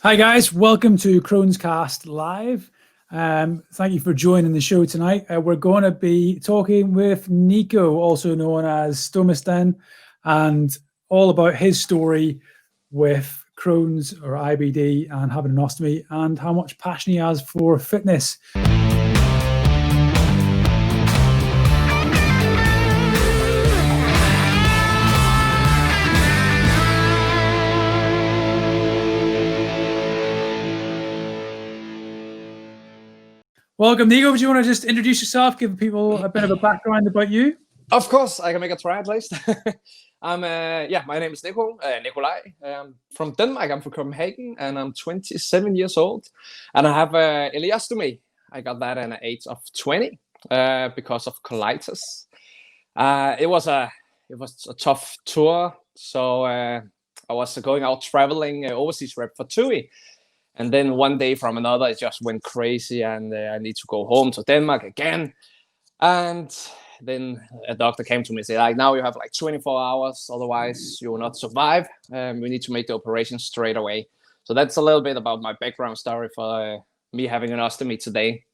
Hi guys, welcome to CrohnsCast Live. Thank you for joining the show tonight. We're going to be talking with Nico, also known as Stomasten, and all about his story with Crohn's or IBD and having an ostomy, and how much passion he has for fitness. Welcome, Nico. Do you want to just introduce yourself, give people a bit of a background about you? Of course, I can make a try at least. My name is Nico, Nicolaj. From Denmark. I'm from Copenhagen, and I'm 27 years old. And I have a ileostomy. I got that at the age of 20 because of colitis. It was a tough tour. So I was going out traveling overseas rep for TUI. And then one day from another, it just went crazy, and I need to go home to Denmark again. And then a doctor came to me and said, like, now you have like 24 hours, otherwise you will not survive. We need to make the operation straight away. So that's a little bit about my background story for me having an ostomy today.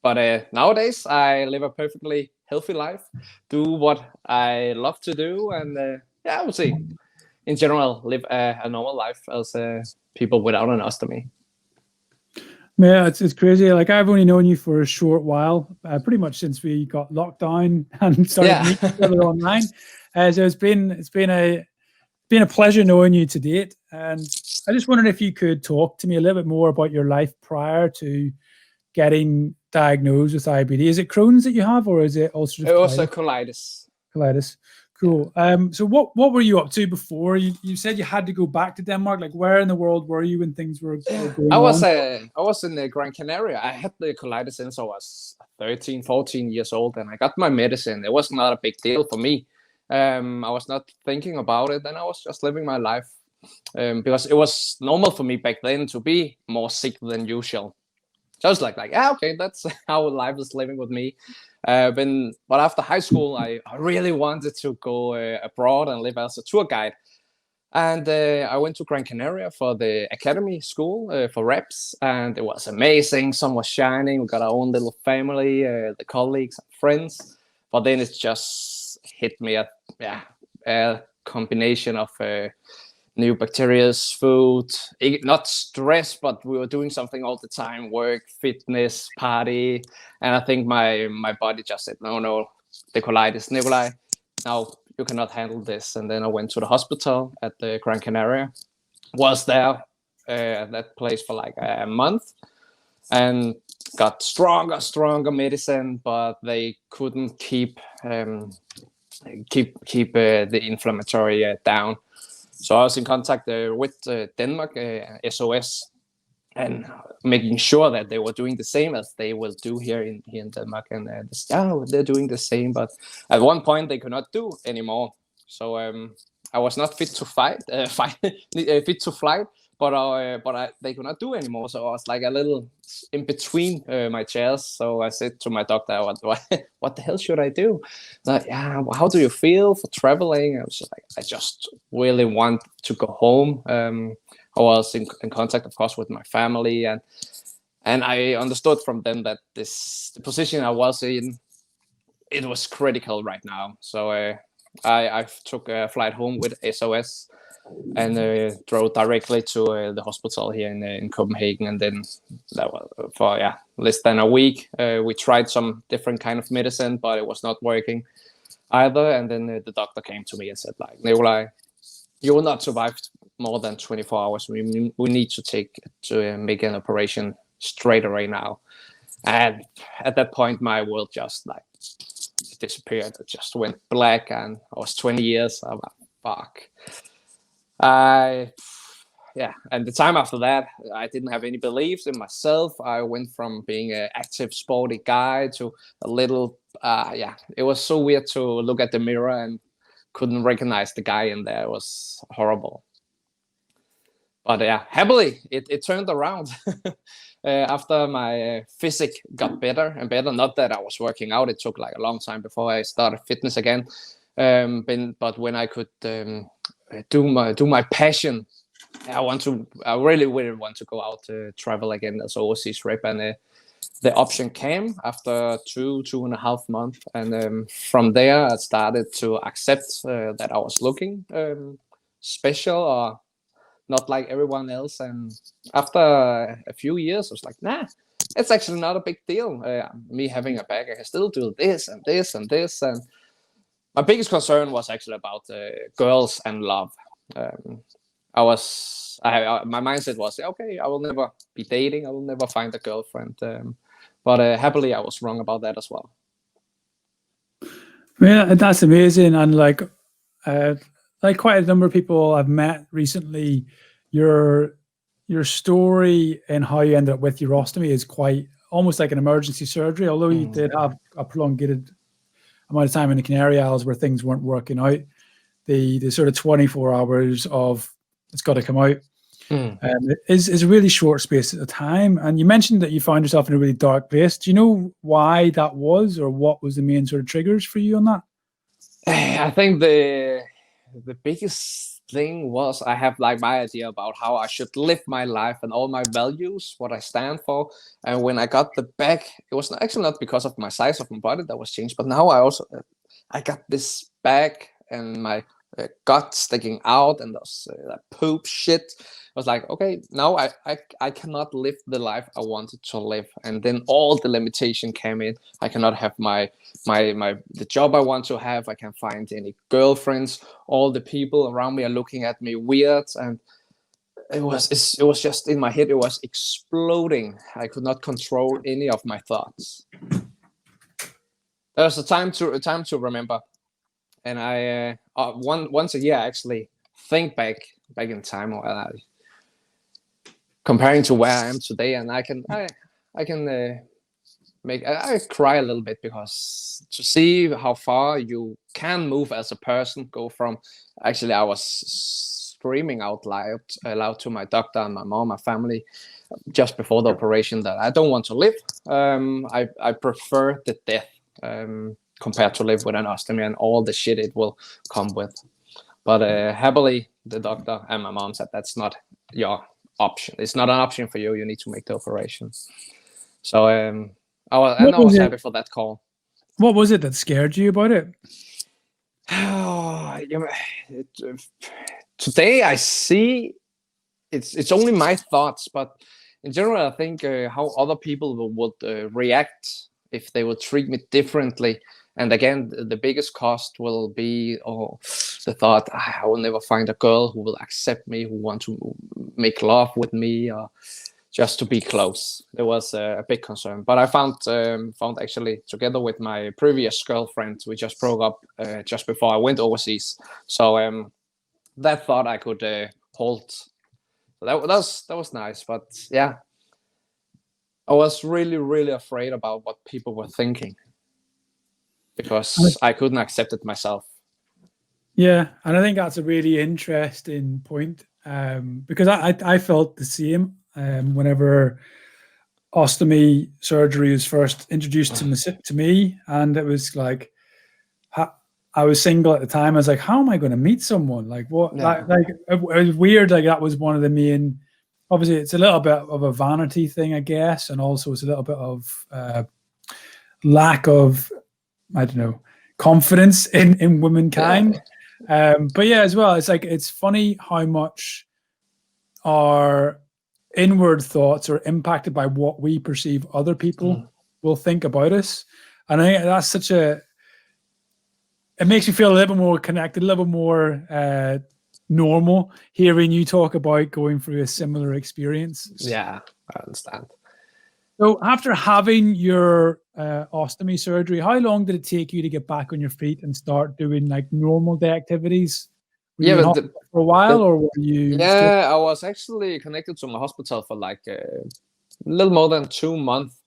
But nowadays, I live a perfectly healthy life, do what I love to do, and I would say, in general, live a normal life as people without an ostomy. Yeah, it's crazy. Like, I've only known you for a short while, pretty much since we got locked down and started meeting each other online. So it's been a pleasure knowing you to date. And I just wondered if you could talk to me a little bit more about your life prior to getting diagnosed with IBD. Is it Crohn's that you have, or is it ulcerative colitis? It was colitis. Colitis. Cool. So what were you up to before? You said you had to go back to Denmark. Like, where in the world were you when things were going on? I was in the Gran Canaria. I had the colitis since I was 13, 14 years old, and I got my medicine. It was not a big deal for me. I was not thinking about it, and I was just living my life because it was normal for me back then to be more sick than usual. So I was like, okay, that's how life is living with me. But after high school, I really wanted to go abroad and live as a tour guide. And I went to Gran Canaria for the academy school for reps, and it was amazing. Sun was shining. We got our own little family, the colleagues and friends. But then it just hit me a combination of new bacteria, food, not stress, but we were doing something all the time, work, fitness, party. And I think my body just said, no, the colitis, Nicolaj, now you cannot handle this. And then I went to the hospital at the Gran Canaria, was there at that place for like a month, and got stronger medicine, but they couldn't keep the inflammatory down. So I was in contact with Denmark, SOS, and making sure that they were doing the same as they will do here in Denmark. And they're doing the same, but at one point they could not do anymore. So I was not fit to fight, fit to fly, but they could not do anymore. So I was like a little in between my chairs. So I said to my doctor, what the hell should I do? Like, how do you feel for traveling? I was just like, I just really want to go home. I was in contact, of course, with my family, and I understood from them that the position I was in, it was critical right now. So I took a flight home with SOS and drove directly to the hospital here in Copenhagen. And then that was for less than a week. We tried some different kind of medicine, but it was not working either. And then the doctor came to me and said, like, Nicolaj, you will not survive more than 24 hours. We need to make an operation straight away now. And at that point, my world just like disappeared. It just went black, and I was 20 years. I'm like, fuck. And the time after that, I didn't have any beliefs in myself. I went from being an active, sporty guy to a little, it was so weird to look at the mirror and couldn't recognize the guy in there. It was horrible. But happily, it turned around. After my physique got better and better, not that I was working out, it took like a long time before I started fitness again. But when I could do my passion I really want to go out to travel again as overseas trip, and the option came after 2.5 months, and from there I started to accept that I was looking special or not like everyone else. And after a few years, I was like, nah, it's actually not a big deal. Me having a bag, I can still do this and this and this. And my biggest concern was actually about girls and love. My mindset was, okay, I will never be dating. I will never find a girlfriend. But happily, I was wrong about that as well. Yeah, that's amazing. And like quite a number of people I've met recently, your story and how you ended up with your ostomy is quite almost like an emergency surgery. Although you did have a prolonged amount of time in the Canary Isles where things weren't working out, the sort of 24 hours of it's got to come out is a really short space at a time. And you mentioned that you found yourself in a really dark place. Do you know why that was, or what was the main sort of triggers for you on that? I think the biggest thing was I have like my idea about how I should live my life and all my values, what I stand for. And when I got the bag, it was actually not because of my size of my body that was changed, but now I got this bag and my gut sticking out and those poop shit. I was like, okay, now I cannot live the life I wanted to live. And then all the limitation came in. I cannot have the job I want to have. I can't find any girlfriends. All the people around me are looking at me weird. And it was just in my head, it was exploding. I could not control any of my thoughts. There was a time to remember. And I once a year I actually think back in time, or comparing to where I am today, and I cry a little bit, because to see how far you can move as a person, go from actually I was screaming out loud to my doctor and my mom, my family, just before the operation, that I don't want to live. I prefer the death. Compared to live with an ostomy and all the shit it will come with. But happily, the doctor and my mom said, that's not your option. It's not an option for you. You need to make the operation. So I was happy for that call. What was it that scared you about it? Today I see it's only my thoughts, but in general, I think how other people would react if they would treat me differently. And again, the biggest cost will be the thought, I will never find a girl who will accept me, who want to make love with me, or just to be close. There was a big concern. But I found actually, together with my previous girlfriend, we just broke up just before I went overseas. So that thought I could hold. So that was nice. But yeah, I was really, really afraid about what people were thinking, because I couldn't accept it myself. Yeah, and I think that's a really interesting point, because I felt the same whenever ostomy surgery was first introduced to me, and it was like, I was single at the time. I was like, how am I going to meet someone? Like what? Yeah. Like it was weird. Like that was one of the main. Obviously, it's a little bit of a vanity thing, I guess, and also it's a little bit of lack of, I don't know, confidence in womankind. Yeah. But yeah, as well, it's like, it's funny how much our inward thoughts are impacted by what we perceive other people will think about us. And I think that's it makes me feel a little bit more connected, a little bit more normal hearing you talk about going through a similar experience. Yeah, I understand. So after having your ostomy surgery, how long did it take you to get back on your feet and start doing like normal day activities? Were you in hospital for a while, or were you? Yeah, I was actually connected to my hospital for like a little more than 2 months.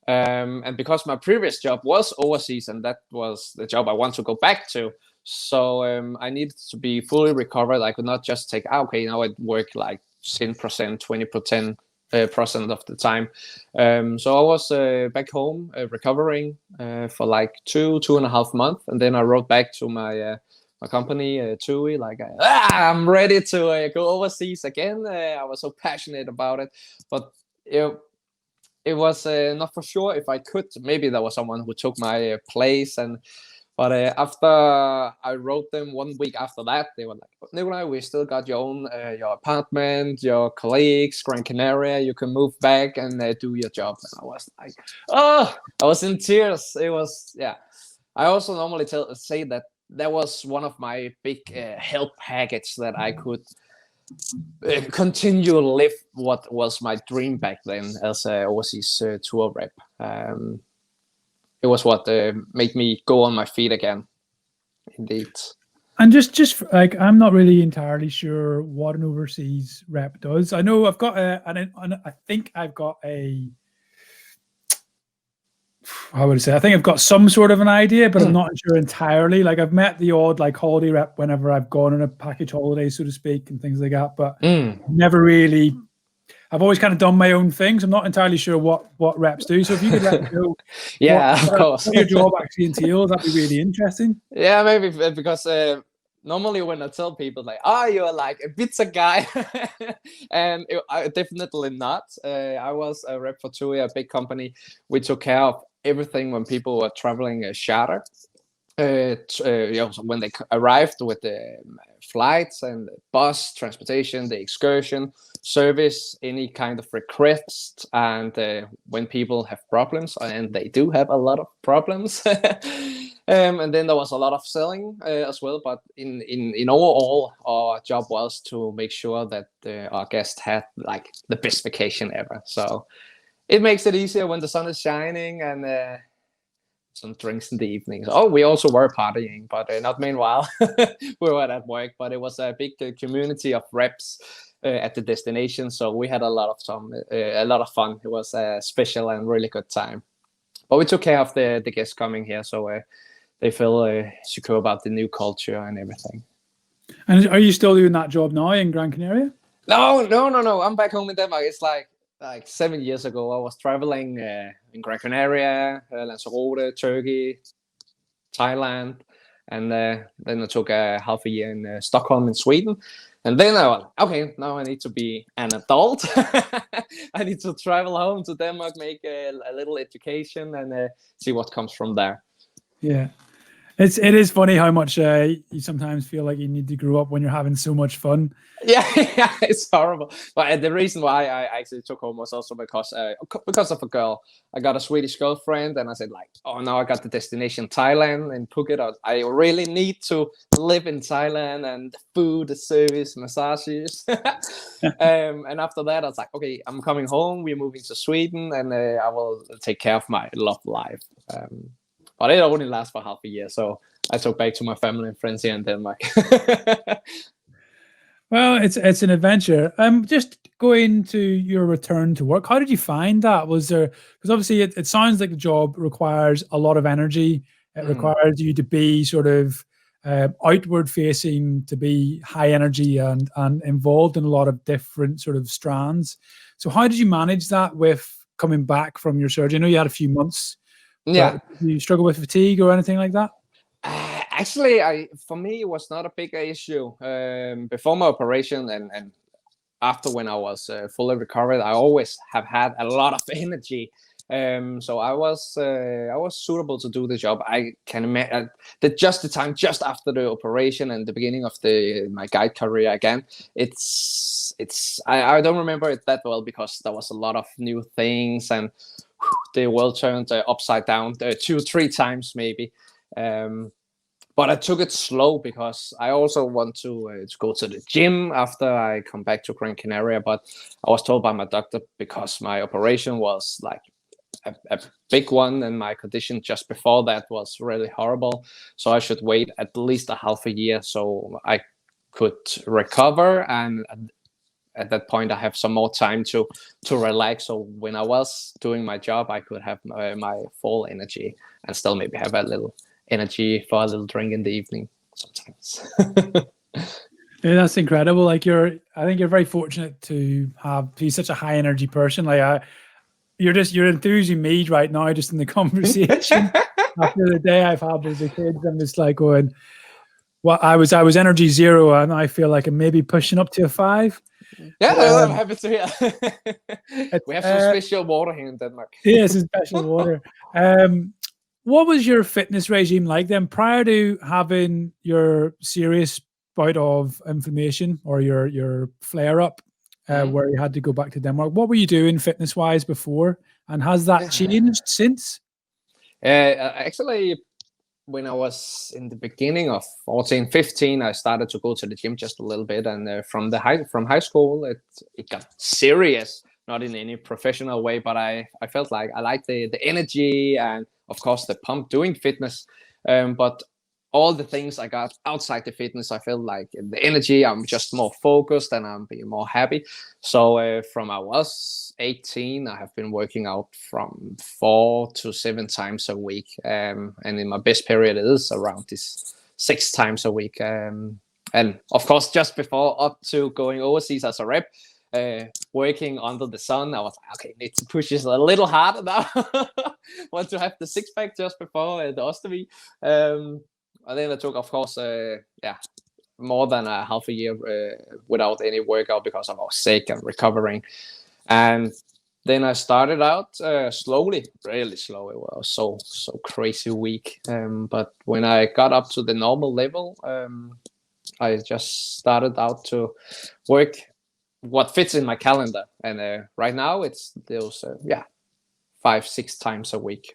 And because my previous job was overseas, and that was the job I want to go back to, so I needed to be fully recovered. I could not just take, okay, now I work like 10%, 20% of the time. So I was back home recovering for like 2.5 months, and then I wrote back to my my company, TUI, like I'm ready to go overseas again. I was so passionate about it, but it was not for sure if I could. Maybe there was someone who took my place, but after I wrote them 1 week after that, they were like, Nicolaj, we still got your own your apartment, your colleagues, Gran Canaria, you can move back and do your job. And I was like, oh, I was in tears. It was, yeah. I also normally say that was one of my big help package that I could continue to live what was my dream back then as an overseas tour rep. It was what made me go on my feet again. Indeed. And just like, I'm not really entirely sure what an overseas rep does. I know I've got I think I've got how would I say? I think I've got some sort of an idea, but I'm not sure entirely. Like, I've met the odd like holiday rep whenever I've gone on a package holiday, so to speak, and things like that. But never really. I've always kind of done my own things. I'm not entirely sure what reps do. So if you could let me know, of course, what your job actually entails, that'd be really interesting. Yeah, maybe because normally when I tell people like, you're like a pizza guy, and I definitely not. I was a rep for TUI, a big company. We took care of everything when people were traveling charter. When they arrived with the flights and the bus transportation, the excursion service, any kind of request, and when people have problems, and they do have a lot of problems. And then there was a lot of selling as well, but in overall, our job was to make sure that our guests had like the best vacation ever. So it makes it easier when the sun is shining and some drinks in the evenings. Oh, we also were partying, but not meanwhile. We were at work, but it was a big community of reps at the destination, so we had a lot of fun. It was a special and really good time. But we took care of the guests coming here, so they feel secure about the new culture and everything. And are you still doing that job now in Gran Canaria? No. I'm back home in Denmark. It's like 7 years ago. I was traveling in Gran Canaria, Lanzarote, Turkey, Thailand, and then I took half a year in Stockholm in Sweden. And then I was like, okay, now I need to be an adult. I need to travel home to Denmark, make a little education, and see what comes from there. Yeah. It is funny how much you sometimes feel like you need to grow up when you're having so much fun. Yeah, it's horrible. But the reason why I actually took home was also because of a girl. I got a Swedish girlfriend, and I said like, oh, now I got the destination Thailand and Phuket. I really need to live in Thailand, and the food, the service, massages. And after that, I was like, okay, I'm coming home. We're moving to Sweden, and I will take care of my love life. But it only lasts for half a year, so I took back to my family and friends here in Denmark. Well, it's an adventure. Just going to your return to work, how did you find that? Was there, because obviously it sounds like the job requires a lot of energy. It requires you to be sort of outward facing, to be high energy and involved in a lot of different sort of strands. So how did you manage that with coming back from your surgery? I know you had a few months. Yeah. Do you struggle with fatigue or anything like that? Actually, for me, it was not a big issue. Before my operation and after when I was fully recovered, I always have had a lot of energy. So I was suitable to do the job. I can imagine that just the time just after the operation and the beginning of my guide career again. I don't remember it that well because there was a lot of new things and the world turned upside down 2-3 times maybe. But I took it slow because I also want to go to the gym after I come back to Gran Canaria. But I was told by my doctor, because my operation was like a big one and my condition just before that was really horrible, so I should wait at least a half a year so I could recover, and at that point I have some more time to relax, so when I was doing my job I could have my full energy and still maybe have a little energy for a little drink in the evening sometimes. Yeah, that's incredible. Like I think you're very fortunate to be such a high energy person. Like you're enthusing me right now just in the conversation. After the day I've had with the kids, I'm just like going, Well, I was energy 0, and I feel like I'm maybe pushing up to a 5. Yeah, I'm happy to hear. We have some special water here in Denmark. Yeah, some special water. What was your fitness regime like then prior to having your serious bout of inflammation or your flare up, where you had to go back to Denmark? What were you doing fitness wise before, and has that changed since? Actually, when I was in the beginning of 14, 15, I started to go to the gym just a little bit, and from high school, it got serious. Not in any professional way, but I felt like I liked the energy and of course the pump doing fitness. But all the things I got outside the fitness, I felt like the energy, I'm just more focused and I'm being more happy. So from I was 18, I have been working out from 4 to 7 times a week. And in my best period it is around this 6 times a week. And of course, just before up to going overseas as a rep, working under the sun, I was like, okay, need to push this a little harder now. Want to have the 6-pack just before the ostomy. And then I took, of course, more than a half a year without any workout because I was sick and recovering. And then I started out slowly, really slow. It was so crazy weak. But when I got up to the normal level, I just started out to work what fits in my calendar, and right now it's those 5-6 times a week.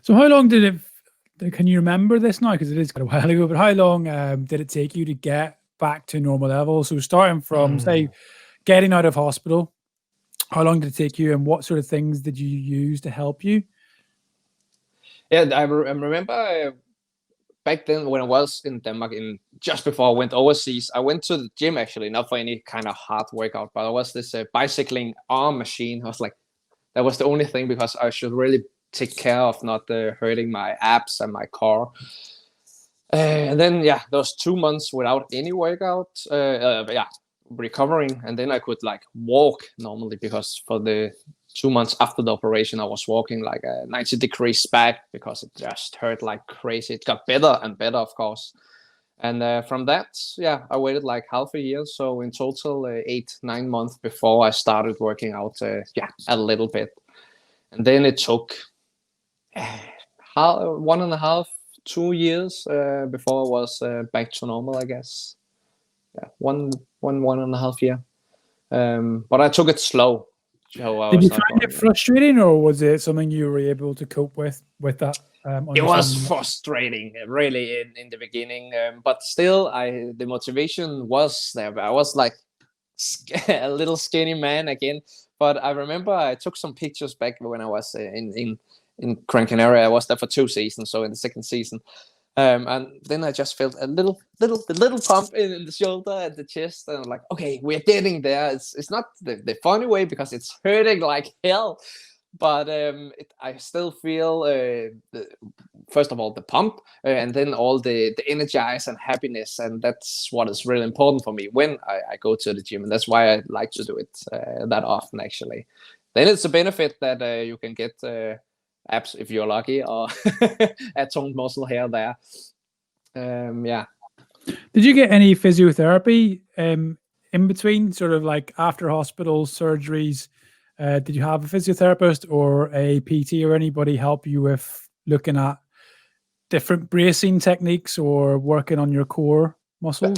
So how long did it, can you remember this now, because it is quite a while ago, but how long did it take you to get back to normal levels? So starting from say getting out of hospital, how long did it take you, and what sort of things did you use to help you? Yeah, I remember back then when I was in Denmark, just before I went overseas, I went to the gym actually, not for any kind of hard workout, but I was this bicycling arm machine. I was like, that was the only thing, because I should really take care of not hurting my abs and my core. And then those 2 months without any workout, recovering, and then I could like walk normally, because for the 2 months after the operation I was walking like a 90 degrees back because it just hurt like crazy. It got better and better, of course, and from that I waited like half a year, so in total 8-9 months before I started working out a little bit. And then it took 1.5-2 years before I was back to normal, I guess. One and a half year. But I took it slow. So did you find it frustrating, or was it something you were able to cope with that? It was frustrating, really, in the beginning. But still, the motivation was there. I was like a little skinny man again. But I remember I took some pictures back when I was in canary. I was there for 2 seasons, so in the second season. And then I just felt a little pump in the shoulder and the chest, and I'm like, okay, we're getting there. It's not the funny way, because it's hurting like hell, but I still feel first of all the pump, and then all the energize and happiness, and that's what is really important for me when I go to the gym, and that's why I like to do it that often actually. Then it's a benefit that you can get abs if you're lucky, or a toned muscle here there. Did you get any physiotherapy in between, sort of like after hospital surgeries? Did you have a physiotherapist or a PT or anybody help you with looking at different bracing techniques or working on your core muscles?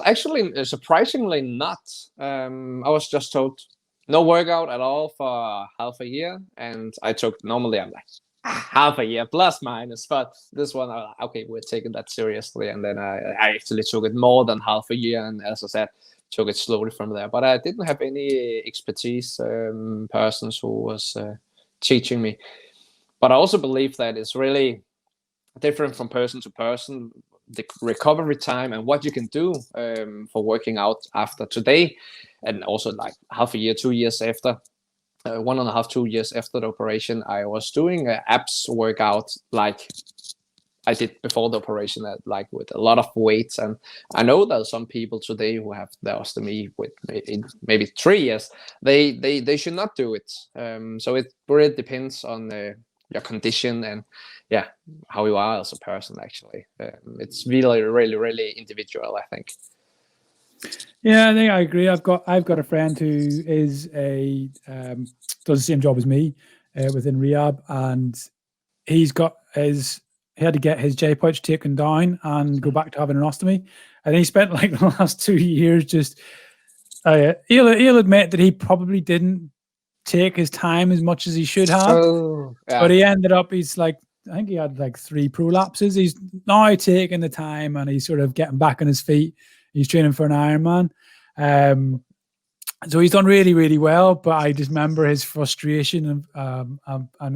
Actually, surprisingly not. I was just told no workout at all for half a year, and I took, normally I'm like half a year plus minus, but this one, okay, we're taking that seriously, and then I actually took it more than half a year, and as I said, took it slowly from there. But I didn't have any expertise persons who was teaching me. But I also believe that it's really different from person to person, the recovery time and what you can do for working out after today, and also like half a year, 2 years after, 1.5-2 years after the operation, I was doing abs workout like I did before the operation, like with a lot of weights. And I know there's some people today who have the ostomy with maybe 3 years. They should not do it. So it really depends on your condition and how you are as a person. Actually, it's really, really, really individual, I think. Yeah, I think I agree. I've got a friend who is does the same job as me within rehab, and he had to get his J pouch taken down and go back to having an ostomy. And he spent like the last 2 years just. He'll admit that he probably didn't take his time as much as he should have. Oh, yeah. But he ended up. He's like, I think he had like 3 prolapses. He's now taking the time and he's sort of getting back on his feet. He's training for an Ironman. So he's done really, really well. But I just remember his frustration and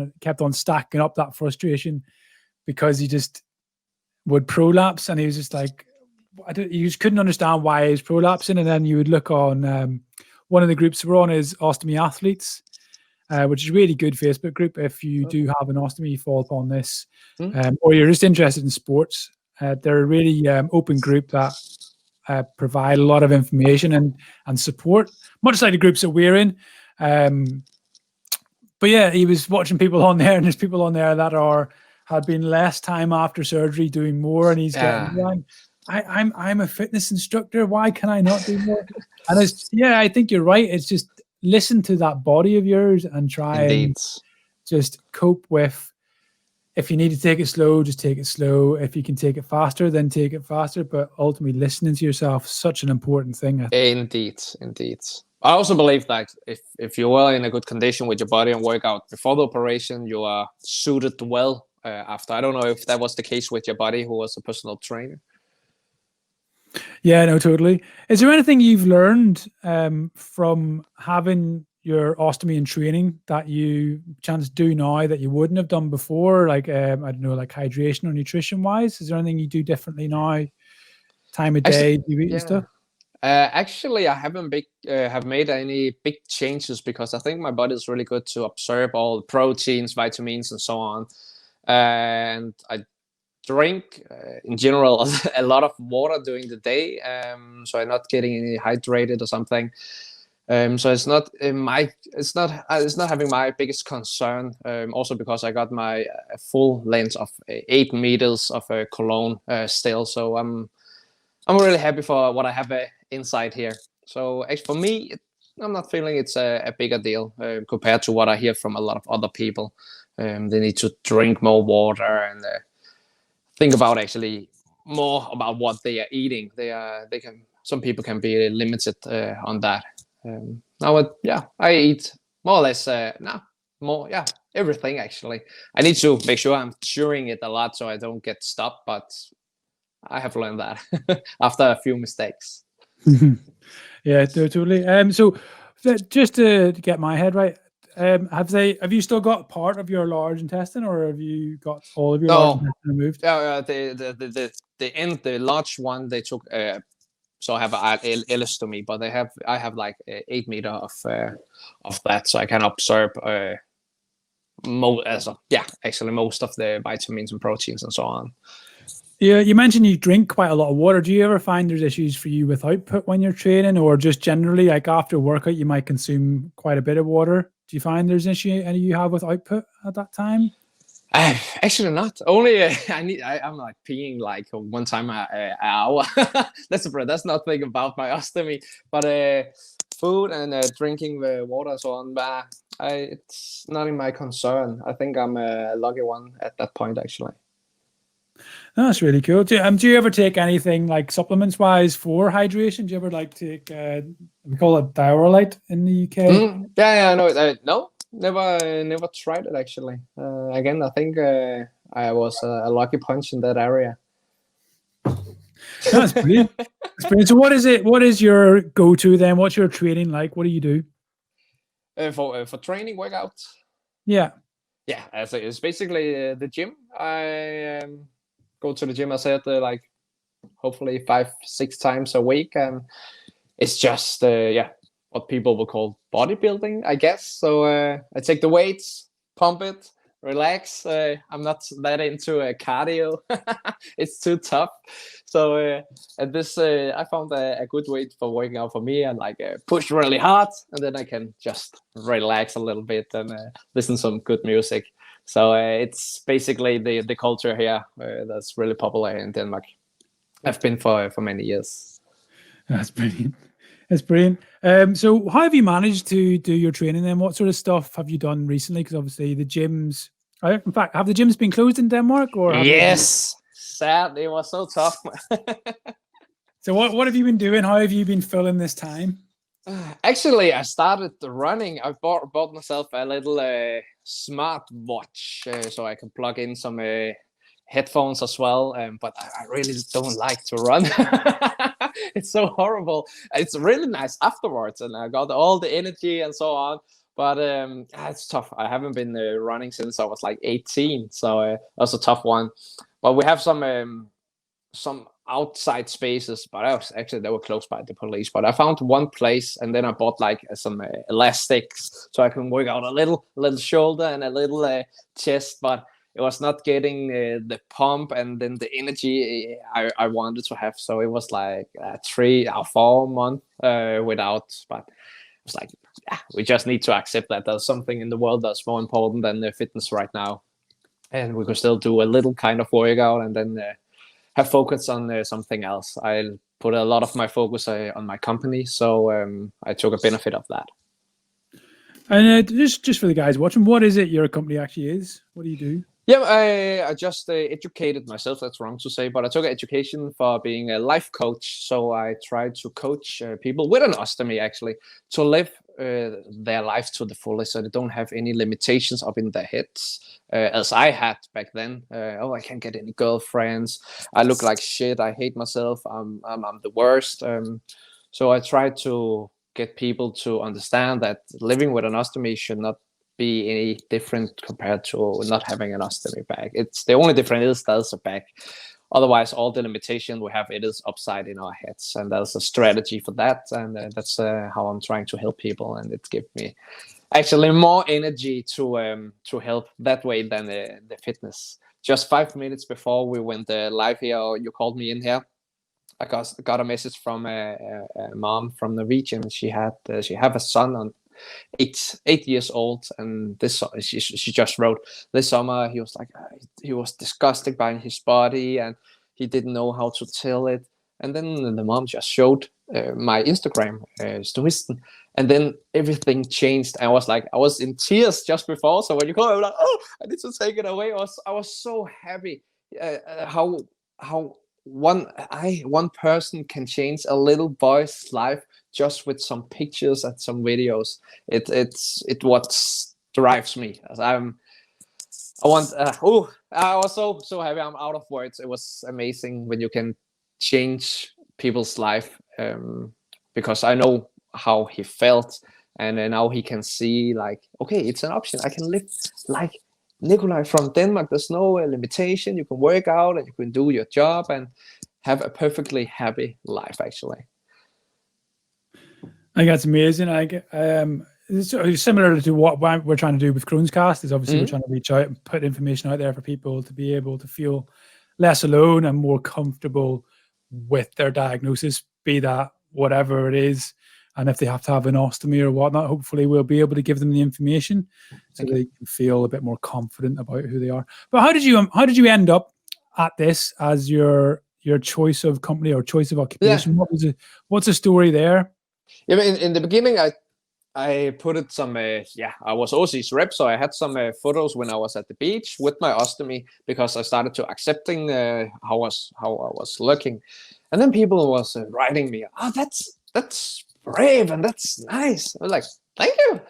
it kept on stacking up that frustration because he just would prolapse and he was just like, you just couldn't understand why he was prolapsing. And then you would look on one of the groups we're on is Ostomy Athletes, which is a really good Facebook group. If you do have an ostomy, you fall upon this, or you're just interested in sports, they're a really open group that provide a lot of information and support, much like the groups that we're in. But yeah, he was watching people on there, and there's people on there that had been less time after surgery doing more, and he's getting I'm a fitness instructor. Why can I not do more? And I think you're right. It's just listen to that body of yours and try and just cope with. If you need to take it slow, just take it slow. If you can take it faster, then take it faster. But ultimately, listening to yourself is such an important thing. Indeed. I also believe that if you are in a good condition with your body and work out before the operation, you are suited well after. I don't know if that was the case with your buddy who was a personal trainer. Yeah, no, totally. Is there anything you've learned from having your ostomy and training that you chance do now that you wouldn't have done before? Like, I don't know, like hydration or nutrition wise? Is there anything you do differently now? Time of day, do you eat and stuff? Actually, I haven't have made any big changes because I think my body is really good to absorb all proteins, vitamins, and so on. And I drink in general a lot of water during the day, so I'm not getting any hydrated or something. So it's not having my biggest concern. Also because I got my full length of 8 meters of Crohn still, so I'm really happy for what I have inside here. So for me, I'm not feeling it's a bigger deal compared to what I hear from a lot of other people. They need to drink more water and think about actually more about what they are eating. Some people can be limited on that. I eat more or less everything actually. I need to make sure I'm chewing it a lot so I don't get stopped, but I have learned that after a few mistakes. Yeah, totally. So just to get my head right, have you still got part of your large intestine, or have you got all of your large intestine removed? Yeah, the large one they took. So I have an ostomy, but I have like 8 meters of that, so I can absorb most of the vitamins and proteins and so on. Yeah, you mentioned you drink quite a lot of water. Do you ever find there's issues for you with output when you're training, or just generally, like after workout, you might consume quite a bit of water? Do you find there's an issue any you have with output at that time? Actually not. Only I'm like peeing like one time an hour. That's nothing about my ostomy, but food and drinking the water so on. It's not in my concern. I think I'm a lucky one at that point actually. That's really cool. Do you ever take anything like supplements wise for hydration? Do you ever like take we call it Diorolite in the UK? No, never tried it actually. Again, I think I was a lucky punch in that area. That's brilliant. So what is your go-to then? What's your training like? What do you do? For training workouts? Yeah. It's basically the gym. I go to the gym, I said, like hopefully 5-6 times a week, and it's just what people will call bodybuilding, I guess. So I take the weights, pump it, relax. I'm not that into cardio. It's too tough. So at this I found a good way for working out for me, and like push really hard, and then I can just relax a little bit and listen to some good music. So it's basically the culture here that's really popular in Denmark. I've been for many years. That's brilliant. That's brilliant. So how have you managed to do your training then? What sort of stuff have you done recently? Because obviously the gyms, in fact, have the gyms been closed in Denmark, or have yes, sad. It was so tough. So what have you been doing? How have you been filling this time? Actually, I started running. I bought myself a little smart watch so I can plug in some headphones as well. But I really don't like to run. It's so horrible. It's really nice afterwards, and I got all the energy and so on. But it's tough. I haven't been running since I was like 18, so that's a tough one. But we have some outside spaces, but they were close by the police. But I found one place, and then I bought like some elastics so I can work out a little shoulder and a little chest. But it was not getting the pump and then the energy I wanted to have. So it was like 3 or 4 months without. But it was like, we just need to accept that there's something in the world that's more important than the fitness right now, and we could still do a little kind of workout and then have focus on something else. I put a lot of my focus on my company, so I took a benefit of that. And just for the guys watching, what is it your company actually is? What do you do? Yeah, I just educated myself. That's wrong to say, but I took an education for being a life coach. So I tried to coach people with an ostomy actually to live their life to the fullest, so they don't have any limitations up in their heads, as I had back then. I can't get any girlfriends. I look like shit. I hate myself. I'm the worst. So I tried to get people to understand that living with an ostomy should not be any different compared to not having an ostomy bag. It's the only difference is there's a bag. Otherwise, all the limitation we have, it is upside in our heads, and there's a strategy for that, and that's how I'm trying to help people, and it gives me actually more energy to help that way than the fitness. Just 5 minutes before we went live here, or you called me in here, I got a message from a mom from the region. She have a son on 8 years old, and she just wrote this summer he was like he was disgusted by his body and he didn't know how to tell it, and then the mom just showed my Instagram stoisten, and then everything changed. I was in tears just before, so when you called, I was like, oh, I need to take it away. I was so happy how one person can change a little boy's life just with some pictures and some videos. It what drives me. I was so happy. I'm out of words. It was amazing when you can change people's life, because I know how he felt, and now he can see like, okay, it's an option. I can live like Nicolaj from Denmark. There's no limitation. You can work out and you can do your job and have a perfectly happy life, actually. I think that's amazing. It's similar to what we're trying to do with CrohnsCast. Is obviously we're trying to reach out and put information out there for people to be able to feel less alone and more comfortable with their diagnosis, be that whatever it is. And if they have to have an ostomy or whatnot, hopefully we'll be able to give them the information so they can feel a bit more confident about who they are. But how did you end up at this as your choice of company or choice of occupation? Yeah. What's the story there? Yeah, in the beginning, I put it some I was OC's rep, so I had some photos when I was at the beach with my ostomy, because I started to accepting how I was looking, and then people was writing me, oh, that's brave and that's nice. I was like, thank you.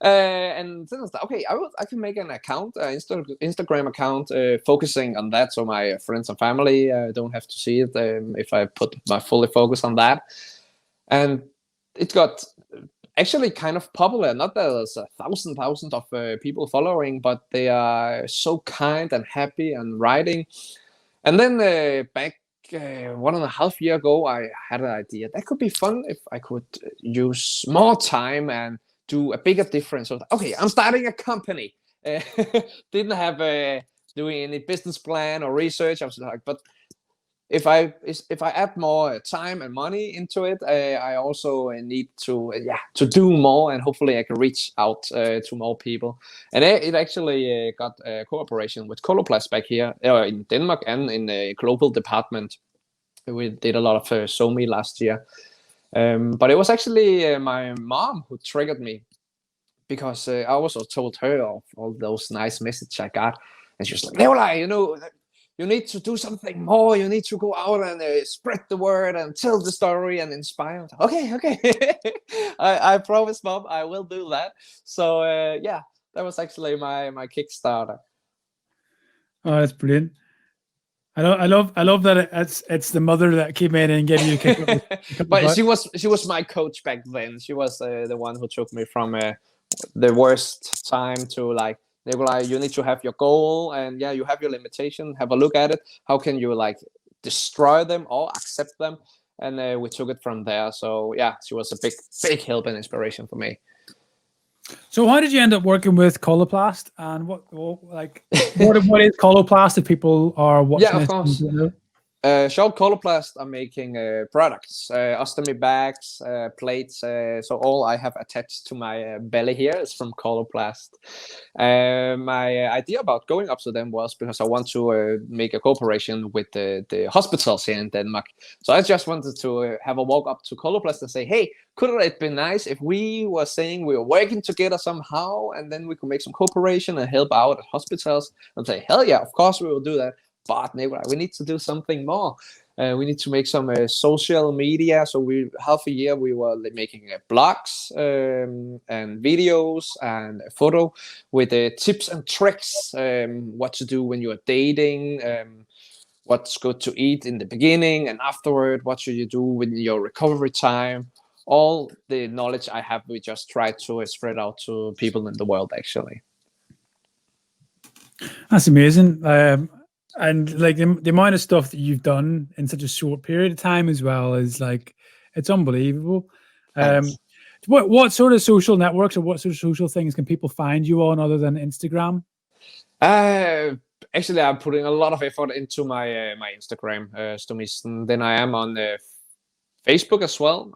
And then I was like, okay, I can make an account, Instagram account, focusing on that, so my friends and family don't have to see it if I put my fully focus on that. And it got actually kind of popular. Not that there's thousands of people following, but they are so kind and happy and writing. And then back 1.5 years ago, I had an idea that could be fun if I could use more time and do a bigger difference. So, okay, I'm starting a company. Didn't have doing any business plan or research. I was like, but if I add more time and money into it, I also need to do more, and hopefully I can reach out to more people. And it actually got a cooperation with Coloplast back here in Denmark and in a global department. We did a lot of SoMe last year, but it was actually my mom who triggered me, because I also told her of all those nice messages I got, and she was like, Nicolaj, you need to do something more. You need to go out and spread the word and tell the story and inspire. Okay. I promise, Mom, I will do that. So that was actually my Kickstarter. Oh, that's brilliant. I love that it's the mother that came in and gave you a kick. But she was my coach back then. She was the one who took me from the worst time to like, Nicolaj, you need to have your goal, and you have your limitation. Have a look at it. How can you like destroy them or accept them? And we took it from there. So she was a big help and inspiration for me. So how did you end up working with Coloplast, and what is Coloplast if people are watching? Yeah, of course. Short Coloplast are making products, ostomy bags, plates. So all I have attached to my belly here is from Coloplast. My idea about going up to them was because I want to make a cooperation with the hospitals here in Denmark. So I just wanted to have a walk up to Coloplast and say, hey, couldn't it be nice if we were saying we were working together somehow, and then we could make some cooperation and help out at hospitals? And say, hell yeah, of course we will do that. But we need to do something more. We need to make some social media. So half a year we were making blogs and videos and a photo with tips and tricks, what to do when you are dating, what's good to eat in the beginning and afterward, what should you do with your recovery time. All the knowledge I have, we just try to spread out to people in the world, actually. That's amazing. And like the amount of stuff that you've done in such a short period of time as well is like, it's unbelievable. What sort of social networks or what sort of social things can people find you on other than Instagram? Actually, I'm putting a lot of effort into my Instagram, Stomisten. Then I am on Facebook as well,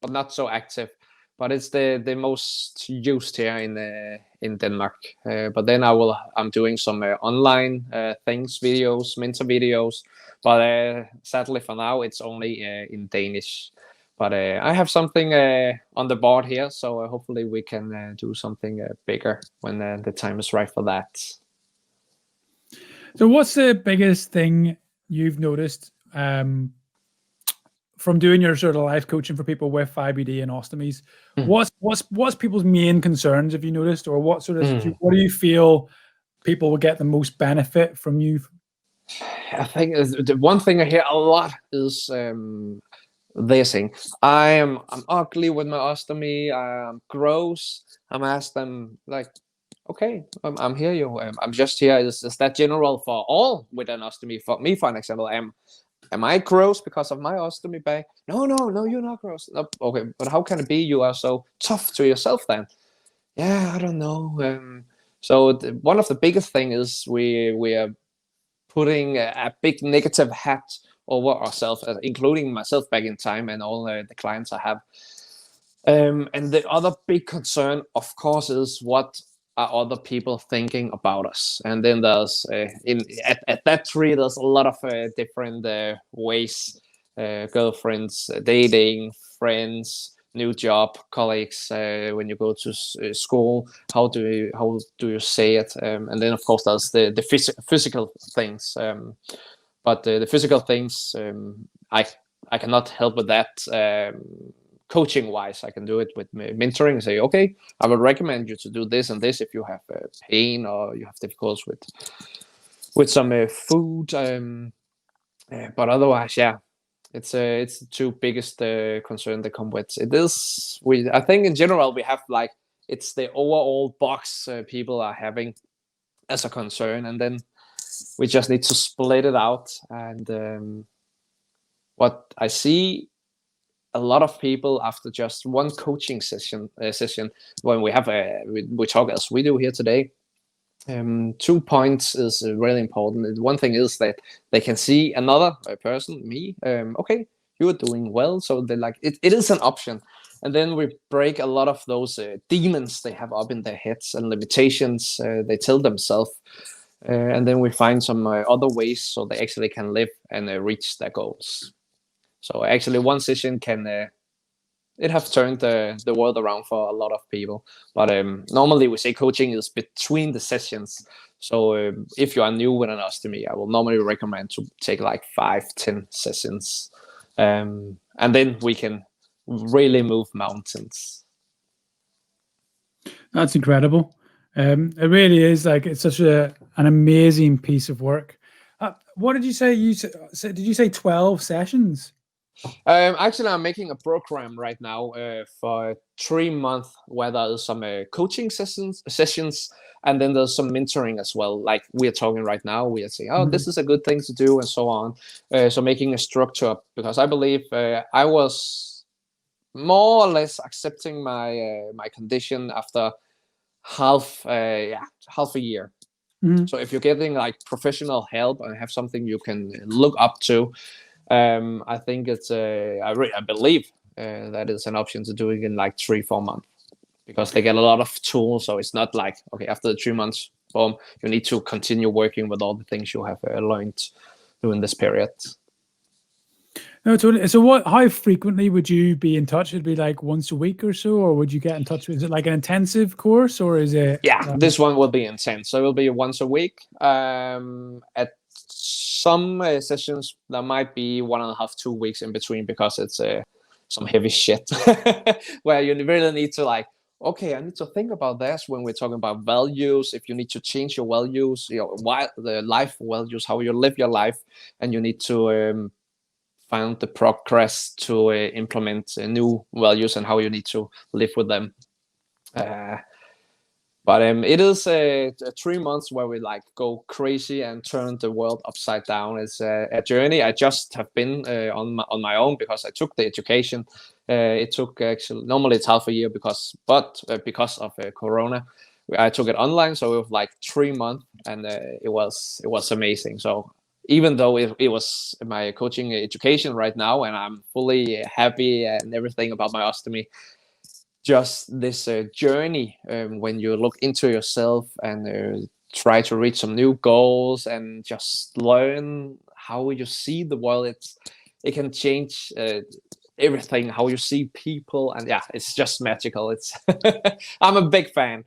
but not so active. But it's the most used here in Denmark. But then I'm doing some online things, videos, mentor videos. But sadly for now, it's only in Danish. But I have something on the board here, so hopefully we can do something bigger when the time is right for that. So what's the biggest thing you've noticed from doing your sort of life coaching for people with IBD and ostomies? What's people's main concerns, have you noticed, or what sort of what do you feel people will get the most benefit from you? I think the one thing I hear a lot is they're saying, I'm ugly with my ostomy, I'm gross. I'm asked them like, okay, I'm here. I'm just here. Is that general for all with an ostomy? For me, for an example, am I gross because of my ostomy bag? No, you're not gross. No, okay, but how can it be you are so tough to yourself then? Yeah, I don't know. So one of the biggest thing is we are putting a big negative hat over ourselves, including myself back in time and all the clients I have. And the other big concern, of course, is what are other people thinking about us? And then there's at that tree, there's a lot of different ways: girlfriends, dating, friends, new job, colleagues. When you go to school, how do you say it? And then of course there's the physical things. But the physical things, I cannot help with that. Coaching wise, I can do it with mentoring and say, okay, I would recommend you to do this and this if you have pain or you have difficulties with some food. But otherwise, it's the two biggest concern that come with it. Is I think in general we have like, it's the overall box people are having as a concern, and then we just need to split it out. And what I see, a lot of people after just one coaching session when we have we talk as we do here today, 2 points is really important. One thing is that they can see another person, me. Okay, you're doing well, so they like it. It is an option, and then we break a lot of those demons they have up in their heads and limitations they tell themselves, and then we find some other ways so they actually can live and reach their goals. So actually, one session can it have turned the world around for a lot of people. But normally we say coaching is between the sessions. So if you are new with an ostomy, I will normally recommend to take like 5-10 sessions. And then we can really move mountains. That's incredible. It really is, like, it's such an amazing piece of work. What did you say? Did you say 12 sessions? Actually, I'm making a program right now for 3 months where there's some coaching sessions, and then there's some mentoring as well. Like we are talking right now, we are saying, oh, this is a good thing to do, and so on. So making a structure, because I believe I was more or less accepting my condition after half a year. So if you're getting like professional help and have something you can look up to, I think it's I believe that is an option to do it in like 3-4 months, because they get a lot of tools. So it's not like, okay, after the 3 months, boom, you need to continue working with all the things you have learned during this period. No, totally. So how frequently would you be in touch? It'd be like once a week or so, or would you get in touch with, is it like an intensive course, or is it? Yeah, this one will be intense. So it will be once a week. At some sessions, there might be 1.5-2 weeks in between, because it's some heavy shit where you really need to like, okay, I need to think about this when we're talking about values. If you need to change your values, why the life values, how you live your life, and you need to find the progress to implement new values and how you need to live with them. But it is 3 months where we like go crazy and turn the world upside down. It's a journey. I just have been on my own, because I took the education. It took actually, normally it's half a year because of Corona, I took it online. So it was like 3 months, and it was amazing. So even though it was my coaching education right now, and I'm fully happy and everything about my ostomy, just this journey when you look into yourself and try to reach some new goals and just learn how you see the world, it can change everything, how you see people, and yeah, it's just magical. It's I'm a big fan.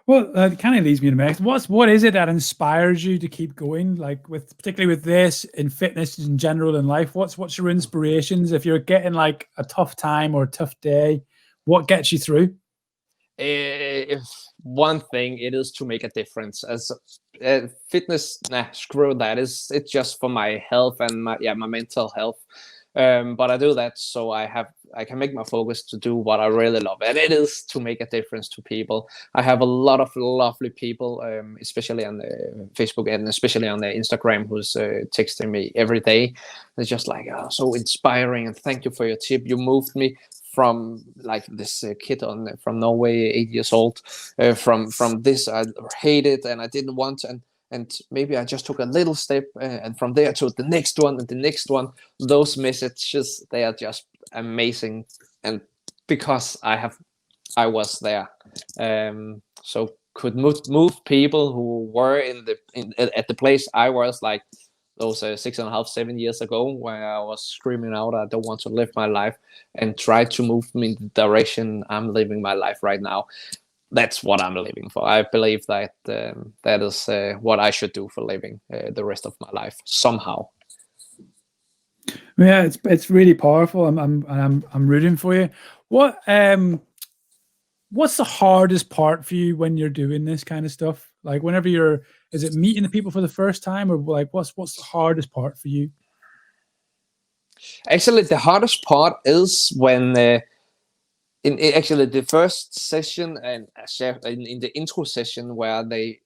Well, it kind of leads me to next. What is it that inspires you to keep going? Like particularly with this, in fitness in general, in life, what's your inspirations? If you're getting like a tough time or a tough day, what gets you through? If one thing, it is to make a difference. As fitness, screw that. It's just for my health and my mental health. But I do that so I can make my focus to do what I really love, and it is to make a difference to people. I have a lot of lovely people, especially on Facebook and especially on the Instagram, who's texting me every day. It's just like, oh, so inspiring, and thank you for your tip. You moved me from like this kid from Norway, 8 years old. From this, I hated and I didn't want, and maybe I just took a little step, and from there to the next one and the next one. Those messages, they are just amazing, and because I was there, so could move people who were at the place I was, like those 6.5-7 years ago, where I was screaming out, I don't want to live my life, and try to move me in the direction I'm living my life right now. That's what I'm living for. I believe that that is what I should do for living the rest of my life somehow. Yeah, it's really powerful. I'm rooting for you. What's the hardest part for you when you're doing this kind of stuff? Like whenever is it meeting the people for the first time, or like what's the hardest part for you? Actually, the hardest part is when in actually the first session and in the intro session, where they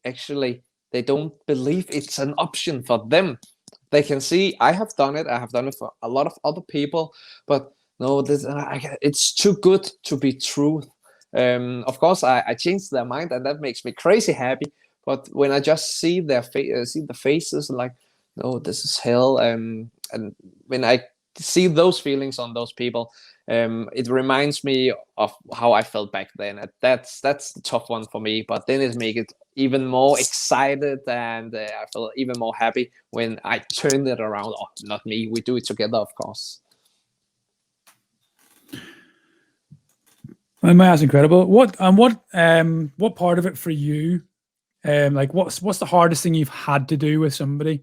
don't believe it's an option for them. They can see I have done it for a lot of other people, but no, it's too good to be true. Of course, I changed their mind, and that makes me crazy happy. But when I just see their see the faces, like, no, this is hell, and when I see those feelings on those people, it reminds me of how I felt back then. And that's the tough one for me. But then it makes it even more excited, and I feel even more happy when I turn it around. Oh, not me. We do it together, of course. That's incredible. What part of it for you? Like, what's the hardest thing you've had to do with somebody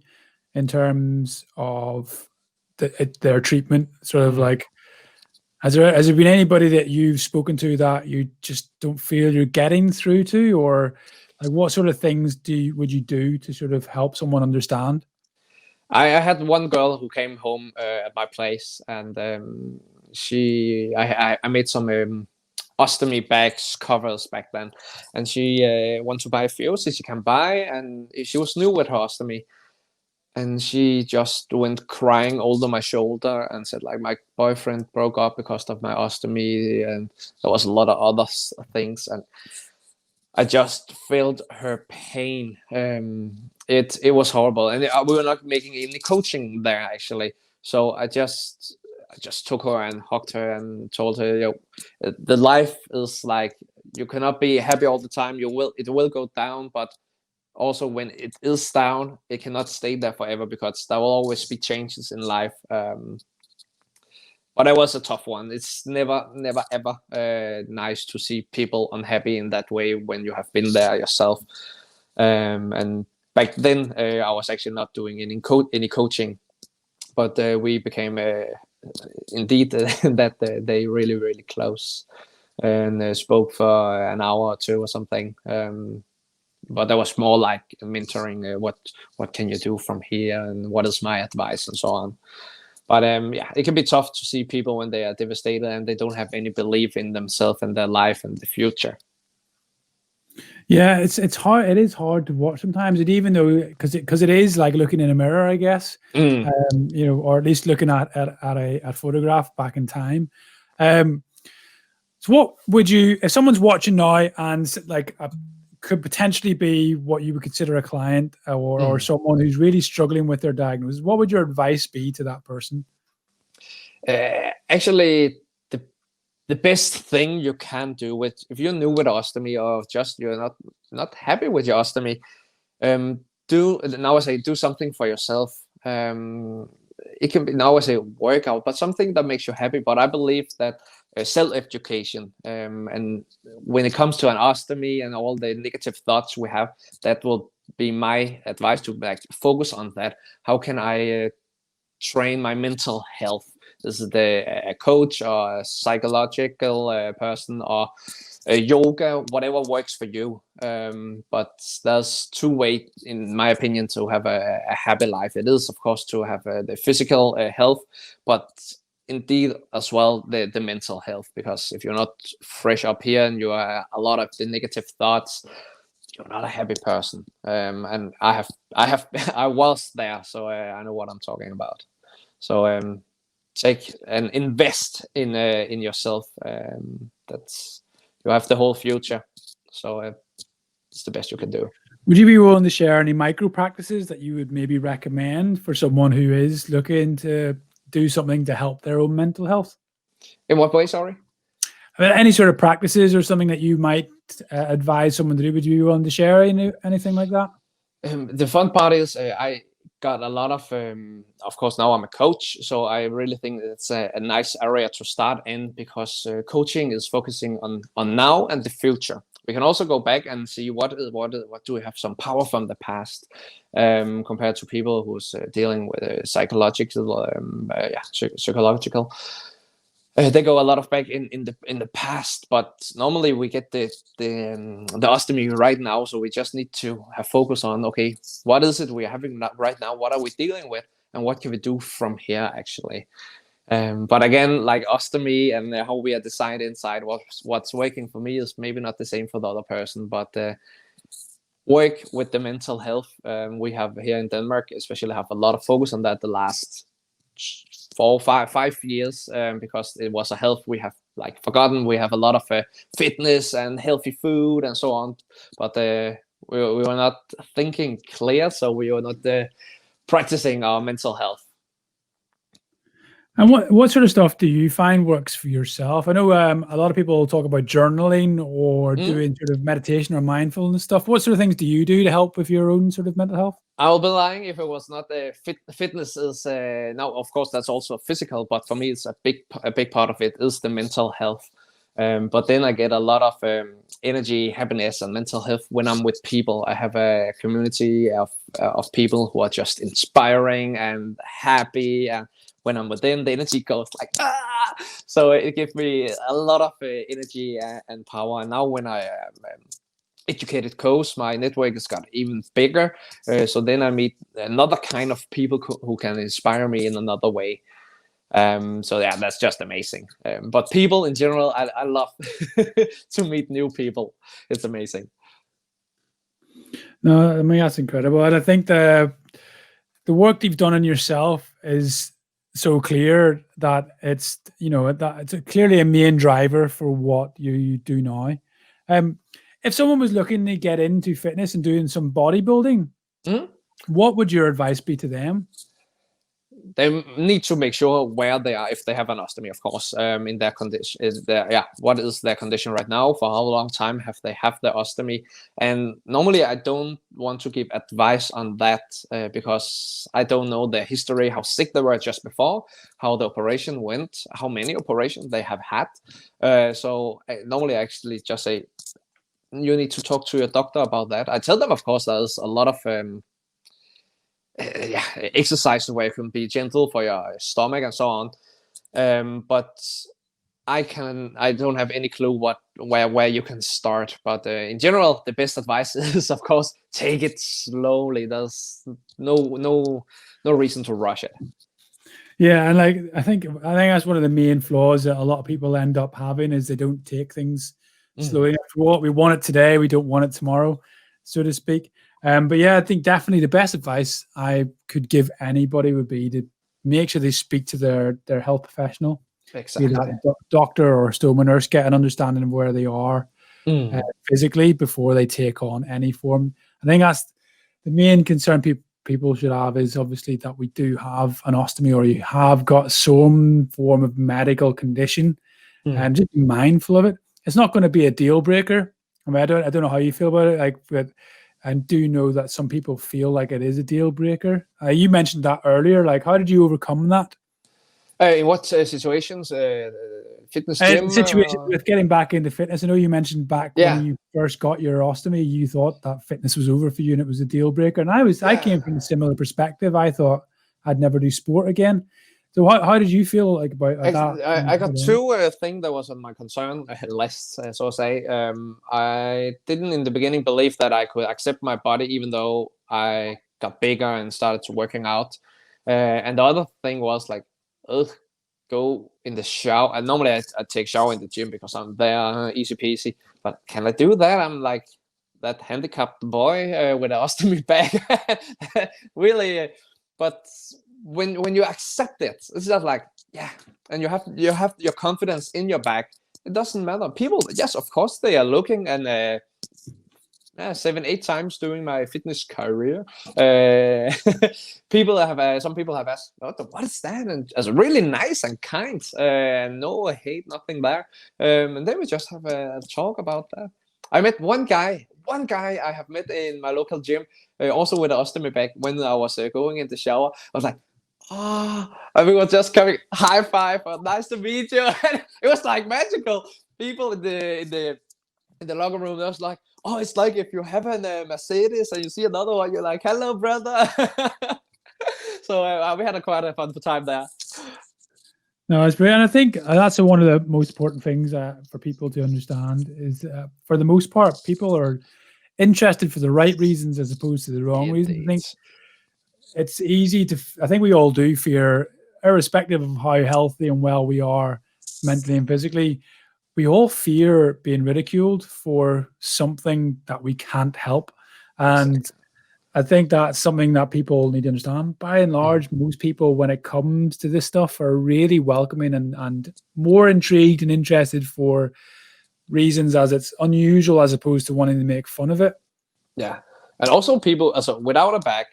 in terms of their treatment? Sort of like, has there been anybody that you've spoken to that you just don't feel you're getting through to, or like what sort of things would you do to sort of help someone understand? I had one girl who came home at my place, and I made some ostomy bags covers back then, and she wanted to buy a few so she can buy, and she was new with her ostomy, and she just went crying over my shoulder and said, like, my boyfriend broke up because of my ostomy, and there was a lot of other things, and I just felt her pain. It was horrible, and we were not making any coaching there actually. So I just took her and hugged her and told her, you know, the life is like, you cannot be happy all the time. It will go down, but also when it is down, it cannot stay there forever, because there will always be changes in life. But it was a tough one. It's never ever nice to see people unhappy in that way when you have been there yourself. And back then, I was actually not doing any coaching, but we became indeed that they really, really close, and spoke for an hour or two or something. But that was more like mentoring. What can you do from here, and what is my advice, and so on. But yeah, it can be tough to see people when they are devastated and they don't have any belief in themselves and their life and the future. Yeah, it's hard. It is hard to watch sometimes. Even though, because it is like looking in a mirror, I guess. You know, or at least looking at a photograph back in time. So what would you, if someone's watching now and like could potentially be what you would consider a client, or someone who's really struggling with their diagnosis, what would your advice be to that person? Actually, the best thing you can do if you're new with ostomy, or just you're not happy with your ostomy, do something for yourself. It can be, now I say, workout, but something that makes you happy. But I believe that self-education, and when it comes to an ostomy and all the negative thoughts we have, that will be my advice, to like focus on that. How can I train my mental health? This is a coach or a psychological person, or yoga, whatever works for you. But there's two ways, in my opinion, to have a happy life. It is, of course, to have the physical health, but indeed as well the mental health, because if you're not fresh up here and you are a lot of the negative thoughts, you're not a happy person. And I was there, so I know what I'm talking about. So take and invest in yourself. That's, you have the whole future. So it's the best you can do. Would you be willing to share any micro practices that you would maybe recommend for someone who is looking to do something to help their own mental health? In what way, sorry? Any sort of practices or something that you might advise someone to do? Would you be willing to share anything like that? The fun part is I got a lot of course, now I'm a coach, so I really think it's a nice area to start in, because coaching is focusing on now and the future. We can also go back and see what do we have some power from the past, compared to people who's dealing with psychological. They go a lot of back in the past, but normally we get the ostomy right now, so we just need to have focus on, okay, what is it we're having right now? What are we dealing with, and what can we do from here actually? But again, like ostomy and how we are designed inside, what's working for me is maybe not the same for the other person, but work with the mental health. We have here in Denmark, especially, have a lot of focus on that the last 4 or 5 years, because it was a health we have like forgotten. We have a lot of fitness and healthy food and so on, but we were not thinking clear, so we were not practicing our mental health. And what sort of stuff do you find works for yourself? I know a lot of people talk about journaling or doing sort of meditation or mindfulness stuff. What sort of things do you do to help with your own sort of mental health? I will be lying if it was not fitness is now, of course, that's also physical, but for me, it's a big part of it is the mental health. But then I get a lot of energy, happiness, and mental health when I'm with people. I have a community of people who are just inspiring and happy, and when I'm with them, the energy goes like so it gives me a lot of energy and power. And now when I am educated coach, my network has got even bigger. So then I meet another kind of people who can inspire me in another way. So yeah, that's just amazing. But people in general, I love to meet new people. It's amazing. No, I mean, that's incredible. And I think the work you've done on yourself is so clear that it's, that it's clearly a main driver for what you do now. If someone was looking to get into fitness and doing some bodybuilding, what would your advice be to them? They need to make sure where they are, if they have an ostomy, of course, in their condition. What is their condition right now? For how long time have they the ostomy? And normally I don't want to give advice on that because I don't know their history, how sick they were just before, how the operation went, how many operations they have had. So normally I actually just say, you need to talk to your doctor about that. I tell them, of course, there's a lot of exercises where you can be gentle for your stomach and so on. But I don't have any clue where you can start. But in general, the best advice is, of course, take it slowly. There's no reason to rush it. Yeah, and I think that's one of the main flaws that a lot of people end up having is they don't take things slowly. We want it today, we don't want it tomorrow, so to speak. But yeah, I think definitely the best advice I could give anybody would be to make sure they speak to their health professional, exactly, be that doctor or stoma nurse, get an understanding of where they are physically before they take on any form. I think that's the main concern people should have, is obviously that we do have an ostomy or you have got some form of medical condition, and just be mindful of it. It's not going to be a deal breaker. I mean, I don't know how you feel about it, but I do know that some people feel like it is a deal breaker. You mentioned that earlier. How did you overcome that? In what situations? Fitness gym? Situation with getting back into fitness. I know you mentioned when you first got your ostomy, you thought that fitness was over for you and it was a deal breaker. And I came from a similar perspective. I thought I'd never do sport again. So how did you feel about that? I got two things that was on my concern list, so to say. I didn't in the beginning believe that I could accept my body, even though I got bigger and started to working out. And the other thing was go in the shower. And normally I take shower in the gym because I'm there, easy peasy. But can I do that? I'm like that handicapped boy with an ostomy bag. Really, but when you accept it, it's just and you have your confidence in your back. It doesn't matter. People, yes, of course, they are looking, and 7-8 times during my fitness career, some people have asked, what is that? And it's really nice and kind, no hate, nothing there. And then we just have a talk about that. I met one guy I have met in my local gym, also with an ostomy bag. When I was going in the shower, I was like, and we were just coming, high five, nice to meet you. And it was like magical. People in the locker room, they was like, it's like if you have a Mercedes and you see another one, you're like, hello, brother. So we had quite a fun time there. No, it's brilliant. And I think that's one of the most important things for people to understand is, for the most part, people are interested for the right reasons as opposed to the wrong reasons. I think it's easy I think we all do fear, irrespective of how healthy and well we are mentally and physically, we all fear being ridiculed for something that we can't help. And I think that's something that people need to understand. By and large, most people, when it comes to this stuff, are really welcoming and more intrigued and interested for reasons as it's unusual as opposed to wanting to make fun of it. Yeah. And also people, without a bag,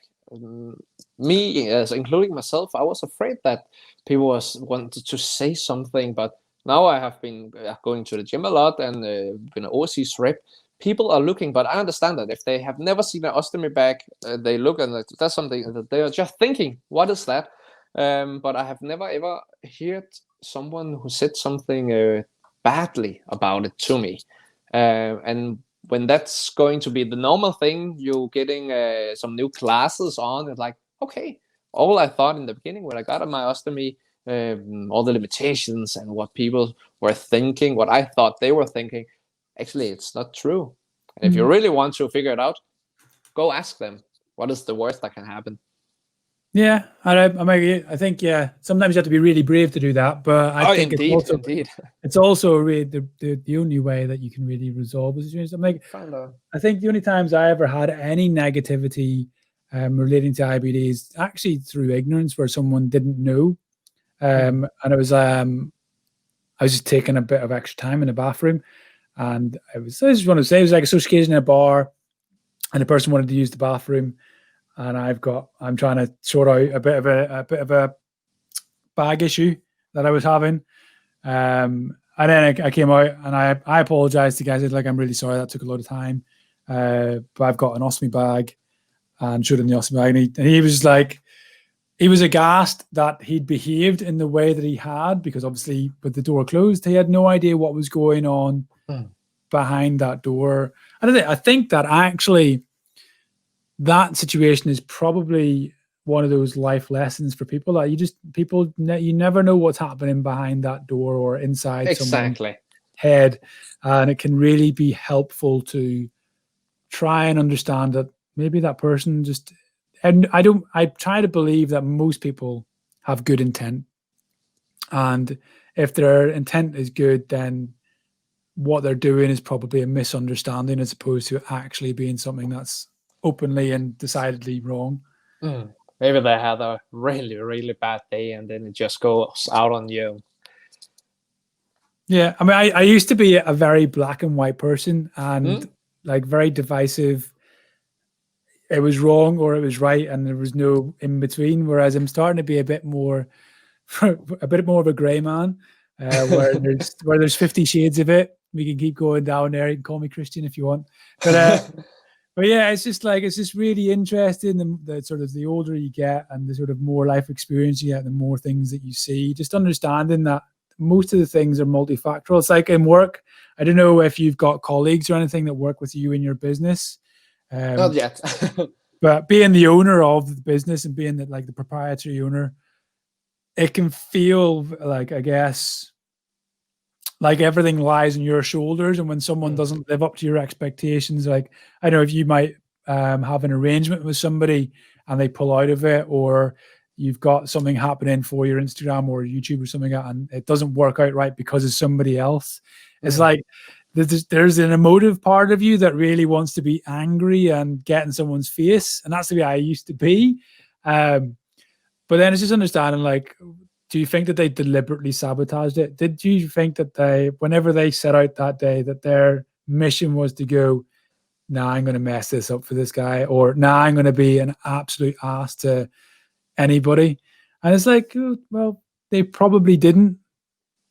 me, as including myself, I was afraid that people wanted to say something, but now I have been going to the gym a lot and been an overseas trip. People are looking, but I understand that if they have never seen an ostomy bag, they look and that's something that they are just thinking, what is that? But I have never ever heard someone who said something badly about it to me. And when that's going to be the normal thing, you're getting some new classes on, it's like, okay, all I thought in the beginning when I got my ostomy, all the limitations and what people were thinking, what I thought they were thinking, actually, it's not true. And if you really want to figure it out, go ask them. What is the worst that can happen? Yeah, I think sometimes you have to be really brave to do that, but I think it's also really the only way that you can really resolve the situation. I think the only times I ever had any negativity relating to IBD is actually through ignorance, where someone didn't know, and it was I was just taking a bit of extra time in the bathroom, and I just want to say it was like a social occasion in a bar, and the person wanted to use the bathroom. And I'm trying to sort out a bit of a bag issue that I was having. And then I came out and I apologized to the guys. I said, like, I'm really sorry, that took a lot of time. But I've got an ostomy bag, and showed him the ostomy bag. And he was like, he was aghast that he'd behaved in the way that he had, because obviously with the door closed, he had no idea what was going on behind that door. And I think that actually, that situation is probably one of those life lessons for people that you never know what's happening behind that door or inside someone's head, and it can really be helpful to try and understand that maybe that person just, and I try to believe that most people have good intent, and if their intent is good, then what they're doing is probably a misunderstanding as opposed to actually being something that's openly and decidedly wrong. Maybe they had a really, really bad day and then it just goes out on you. Yeah, I mean, I used to be a very black and white person and like very divisive. It was wrong or it was right, and there was no in between. Whereas I'm starting to be a bit more of a gray man, where there's 50 shades of it. We can keep going down there. You can call me Christian if you want, but yeah, it's just really interesting. The sort of the older you get and the sort of more life experience you get, the more things that you see. Just understanding that most of the things are multifactorial. It's like in work. I don't know if you've got colleagues or anything that work with you in your business. Not yet. But being the owner of the business and being the proprietary owner, it can feel like, I guess, like everything lies on your shoulders. And when someone doesn't live up to your expectations, like, I don't know if you might have an arrangement with somebody and they pull out of it, or you've got something happening for your Instagram or YouTube or something, and it doesn't work out right because of somebody else. It's like there's an emotive part of you that really wants to be angry and get in someone's face. And that's the way I used to be. But then it's just understanding, like, do you think that they deliberately sabotaged it? Did you think that whenever they set out that day, that their mission was to go, nah, I'm going to mess this up for this guy, or nah, I'm going to be an absolute ass to anybody? And it's like, well, they probably didn't.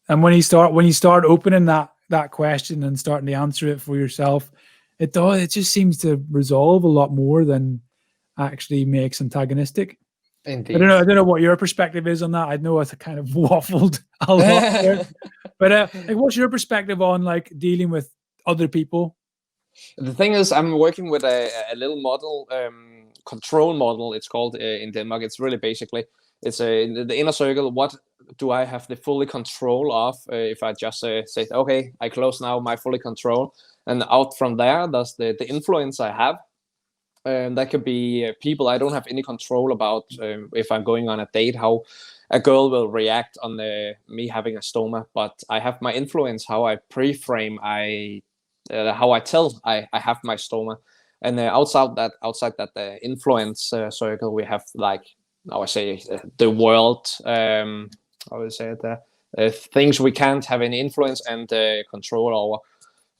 And when you start opening that question and starting to answer it for yourself, it just seems to resolve a lot more than actually makes antagonistic. Indeed. I don't know what your perspective is on that. I know it's kind of waffled a lot there. But like, what's your perspective on like dealing with other people? The thing is, I'm working with a little model, control model, it's called in Denmark. It's really basically, it's in the inner circle. What do I have the fully control of? If I just say, okay, I close now my fully control. And out from there, there's the influence I have. That could be people I don't have any control about. If I'm going on a date, how a girl will react on me having a stoma. But I have my influence, how I pre-frame, how I tell I have my stoma. And outside that influence circle, we have like, I would say, the world. I would say things we can't have any influence and control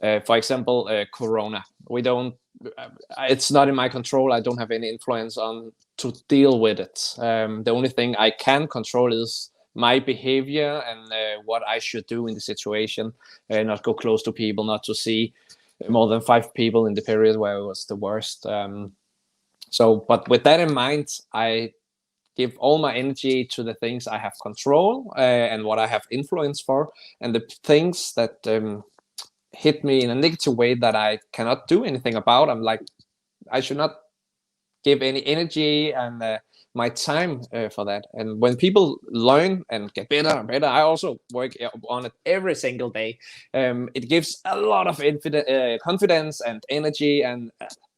over. For example, Corona. We don't. It's not in my control. I don't have any influence on to deal with it. The only thing I can control is my behavior and what I should do in the situation. Not go close to people, not to see more than 5 people in the period where it was the worst. But with that in mind, I give all my energy to the things I have control and what I have influence for, and the things that hit me in a negative way that I cannot do anything about. I'm like, I should not give any energy and my time for that. And when people learn and get better and better, I also work on it every single day. It gives a lot of confidence and energy and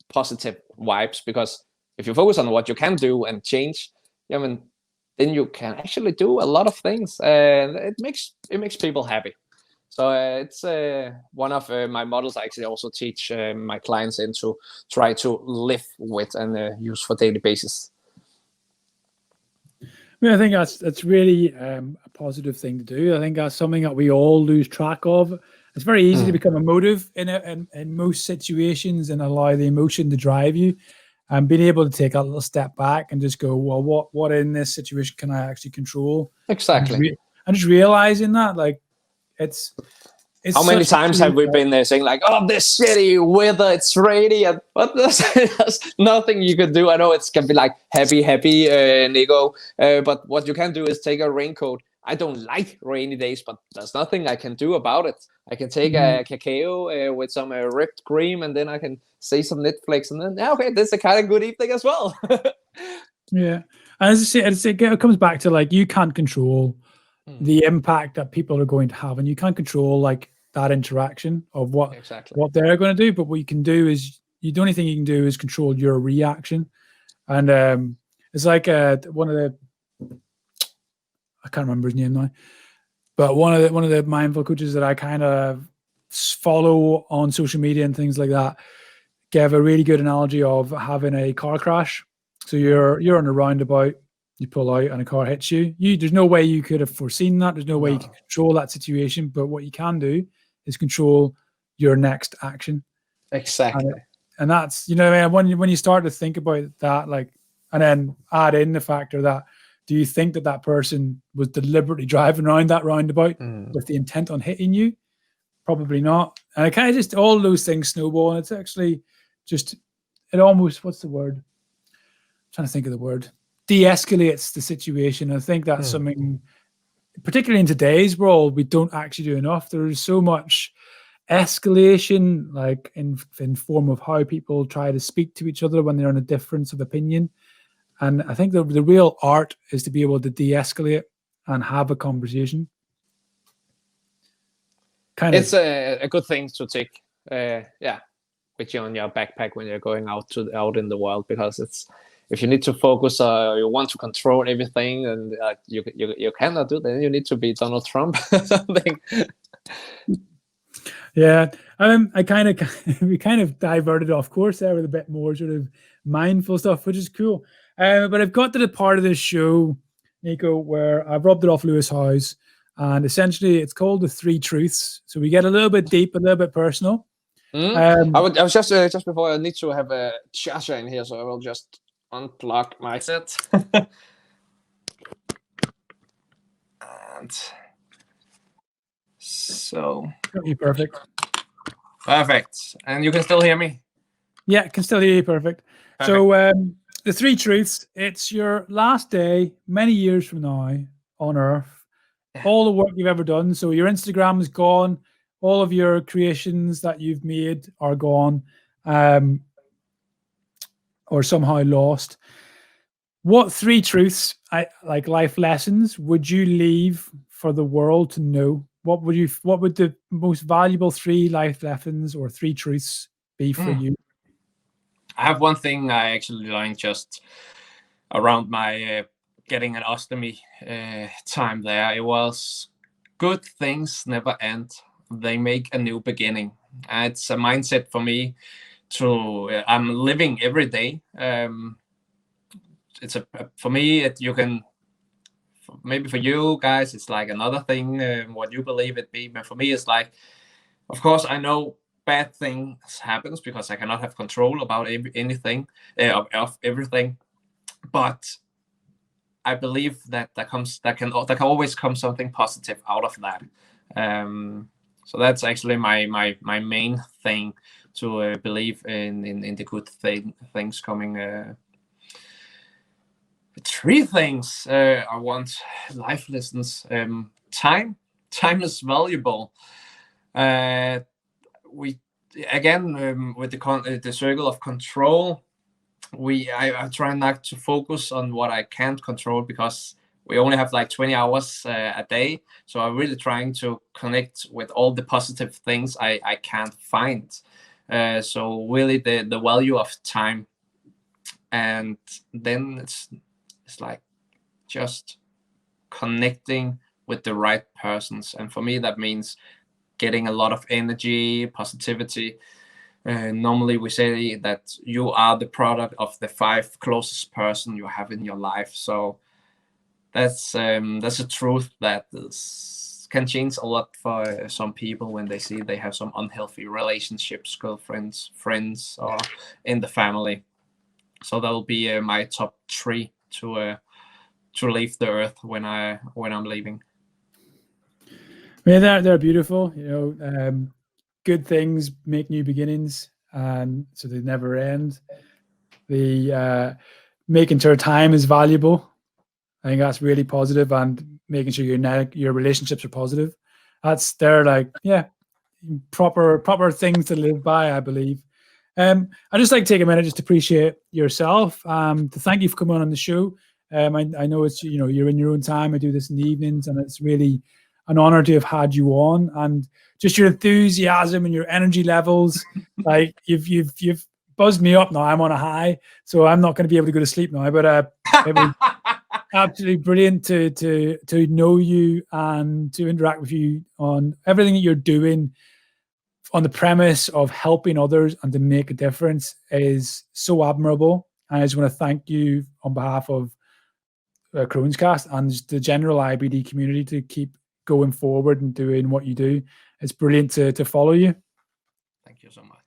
positive vibes, because if you focus on what you can do and change, I mean, then you can actually do a lot of things, and it makes people happy. So it's one of my models I actually also teach my clients in to try to live with and use for daily basis. I mean, I think that's really a positive thing to do. I think that's something that we all lose track of. It's very easy to become emotive in most situations and allow the emotion to drive you. And being able to take a little step back and just go, well, what in this situation can I actually control? Exactly. And just realizing that, like, it's how many times have we been saying like, oh, this shitty weather, it's rainy, but there's nothing you can do. I know it can be like happy, Nico, but what you can do is take a raincoat. I don't like rainy days, but there's nothing I can do about it. I can take a cacao with some whipped cream, and then I can see some Netflix, and then okay, this is a kind of good evening as well. Yeah, and as I say, it comes back to, like, you can't control the impact that people are going to have, and you can't control like that interaction of what they're going to do. But what you can do is, the only thing you can do is control your reaction. And it's like one of the, I can't remember his name now, but one of the mindful coaches that I kind of follow on social media and things like that gave a really good analogy of having a car crash. So you're on a roundabout, you pull out and a car hits you. There's no way you could have foreseen that. There's no way you can control that situation. But what you can do is control your next action. Exactly. And that's, you know, when you start to think about that, like, and then add in the factor that, do you think that person was deliberately driving around that roundabout with the intent on hitting you? Probably not. And it kind of just, all those things snowball, and it's actually just, it almost, what's the word? I'm trying to think of the word. De-escalates the situation. I think that's something, particularly in today's world, we don't actually do enough. There's so much escalation, like in form of how people try to speak to each other when they're in a difference of opinion. And I think the real art is to be able to de-escalate and have a conversation. It's a good thing to take, with you on your backpack when you're going out in the world, because it's, if you need to focus, you want to control everything, and you cannot do that. Then you need to be Donald Trump or something. Yeah, we kind of diverted off course there with a bit more sort of mindful stuff, which is cool. But I've got to the part of this show, Nico, where I've rubbed it off Lewis Howes, and essentially it's called the 3 truths. So we get a little bit deep, a little bit personal. I was just before, I need to have a charger in here, so I will just unplug my set. And so perfect. And you can still hear me? Yeah, I can still hear you perfect. So the 3 truths, it's your last day many years from now on Earth. All the work you've ever done. So your Instagram is gone. All of your creations that you've made are gone, or somehow lost. What 3 truths, like life lessons, would you leave for the world to know? What would the most valuable 3 life lessons or 3 truths be for you? I have one thing I actually learned just around my getting an ostomy time there. It was, good things never end. They make a new beginning. It's a mindset for me I'm living every day. It's for me, you can, maybe for you guys it's like another thing, what you believe it be, but for me it's like, of course I know bad things happens because I cannot have control about anything, of everything, but I believe that there can always come something positive out of that. So that's actually my main thing, to believe in the good things coming. 3 things I want life lessons. Time is valuable. We again, with the circle of control, I try not to focus on what I can't control, because we only have like 20 hours a day. So I'm really trying to connect with all the positive things I can't find. So really the value of time, and then it's like just connecting with the right persons. And for me, that means getting a lot of energy, positivity. Normally we say that you are the product of the 5 closest person you have in your life. So that's a truth that can change a lot for some people when they see they have some unhealthy relationships, girlfriends, friends, or in the family. So that will be my top 3 to leave the earth when I'm leaving. Yeah, they're beautiful. Good things make new beginnings, and so they never end. The making sure time is valuable, I think that's really positive, and making sure your relationships are positive. They're like, yeah, proper things to live by, I believe. I'd just like to take a minute just to appreciate yourself, to thank you for coming on the show. I know it's, you're in your own time. I do this in the evenings, and it's really an honor to have had you on, and just your enthusiasm and your energy levels. Like you've buzzed me up now. I'm on a high, so I'm not going to be able to go to sleep now. But it was absolutely brilliant to know you and to interact with you on everything that you're doing, on the premise of helping others and to make a difference, is so admirable. And I just want to thank you on behalf of CrohnsCast and the general IBD community to keep going forward and doing what you do. It's brilliant to follow you. Thank you so much.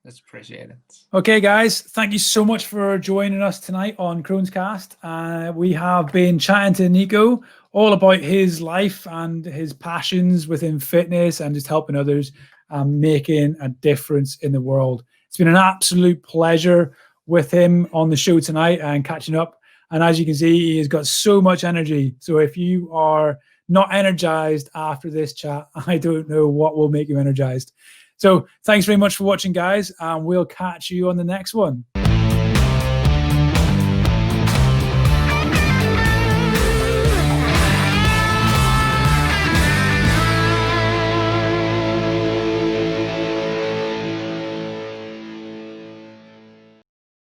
It's appreciated. Okay, guys, thank you so much for joining us tonight on CrohnsCast. We have been chatting to Nico all about his life and his passions within fitness and just helping others and making a difference in the world. It's been an absolute pleasure with him on the show tonight and catching up. And as you can see, he has got so much energy. So if you are not energized after this chat, I don't know what will make you energized. So thanks very much for watching, guys, and we'll catch you on the next one.